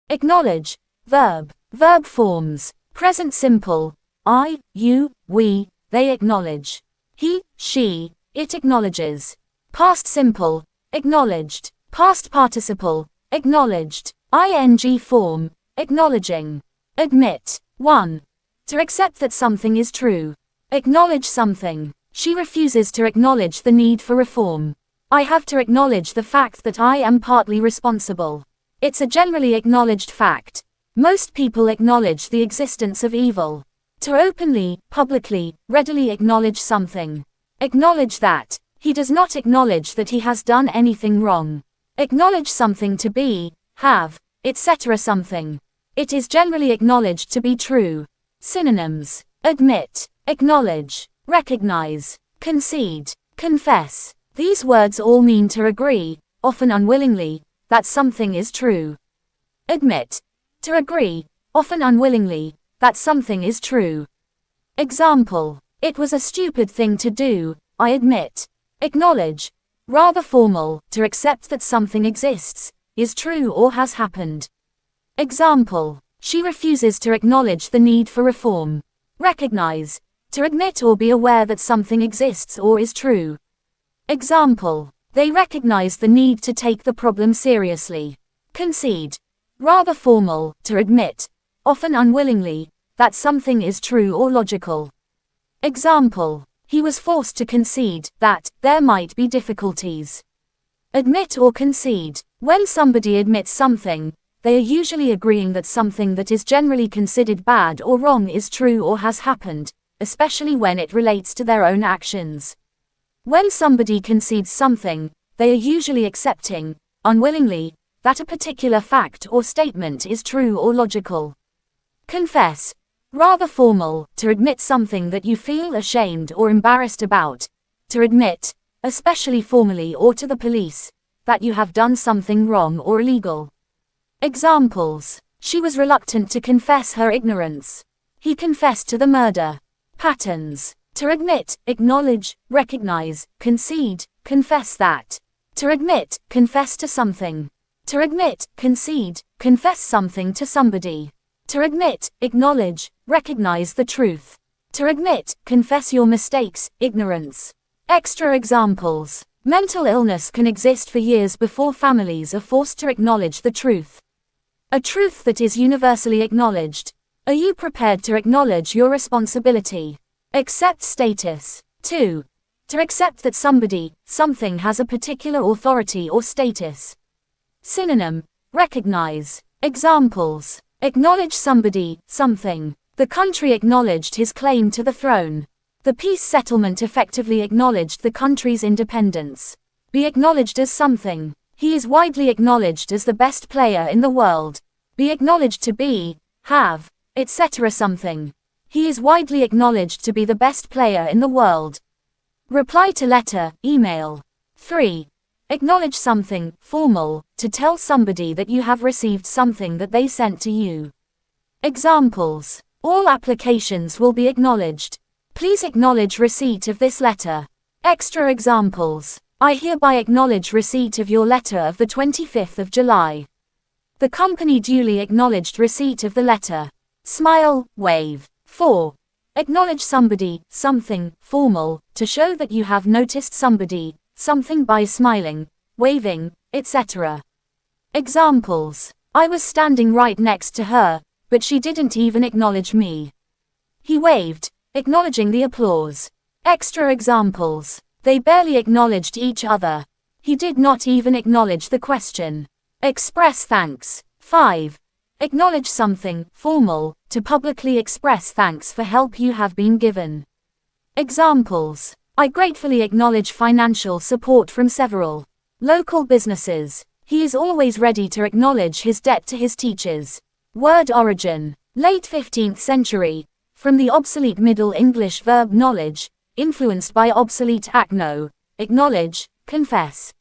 Acknowledge. Verb. Verb forms. Present simple. I, you, we, they acknowledge. He, she, it acknowledges. Past simple. Acknowledged. Past participle. Acknowledged. ing form. Acknowledging. Admit. 1. To accept that something is true. Acknowledge something. She refuses to acknowledge the need for reform. I have to acknowledge the fact that I am partly responsible. It's a generally acknowledged fact. Most people acknowledge the existence of evil. To openly, publicly, readily acknowledge something. Acknowledge that. He does not acknowledge that he has done anything wrong. Acknowledge something to be, have, etc. something. It is generally acknowledged to be true. Synonyms. Admit, acknowledge, recognize, concede, confess. These words all mean to agree, often unwillingly, that something is true. Admit. To agree, often unwillingly, that something is true. Example. It was a stupid thing to do, I admit. Acknowledge. Rather formal, to accept that something exists, is true or has happened. Example. She refuses to acknowledge the need for reform. Recognize. To admit or be aware that something exists or is true. Example. They recognize the need to take the problem seriously. Concede. Rather formal, to admit, often unwillingly, that something is true or logical. Example. He was forced to concede that there might be difficulties. Admit or concede. When somebody admits something, they are usually agreeing that something that is generally considered bad or wrong is true or has happened, especially when it relates to their own actions. When somebody concedes something, they are usually accepting, unwillingly, that a particular fact or statement is true or logical. Confess. Rather formal, to admit something that you feel ashamed or embarrassed about. To admit, especially formally or to the police, that you have done something wrong or illegal. Examples. She was reluctant to confess her ignorance. He confessed to the murder. Patterns. To admit, acknowledge, recognize, concede, confess that. To admit, confess to something. To admit, concede, confess something to somebody. To admit, acknowledge, recognize the truth. To admit, confess your mistakes, ignorance. Extra examples. Mental illness can exist for years before families are forced to acknowledge the truth. A truth that is universally acknowledged. Are you prepared to acknowledge your responsibility? Accept status. 2. To accept that somebody, something has a particular authority or status. Synonym. Recognize. Examples. Acknowledge somebody, something. The country acknowledged his claim to the throne. The peace settlement effectively acknowledged the country's independence. Be acknowledged as something. He is widely acknowledged as the best player in the world. Be acknowledged to be, have, etc. something. He is widely acknowledged to be the best player in the world. Reply to letter, email. 3. Acknowledge something, formal, to tell somebody that you have received something that they sent to you. Examples. All applications will be acknowledged. Please acknowledge receipt of this letter. Extra examples. I hereby acknowledge receipt of your letter of the 25th of July. The company duly acknowledged receipt of the letter. Smile, wave. 4. Acknowledge somebody, something, formal, to show that you have noticed somebody, something by smiling, waving, etc. Examples. I was standing right next to her, but she didn't even acknowledge me. He waved, acknowledging the applause. Extra examples. They barely acknowledged each other. He did not even acknowledge the question. Express thanks. 5. Acknowledge something, formal, to publicly express thanks for help you have been given. Examples. I gratefully acknowledge financial support from several local businesses. He is always ready to acknowledge his debt to his teachers. Word origin. Late 15th century. From the obsolete Middle English verb knowledge, influenced by obsolete akno, acknowledge, confess.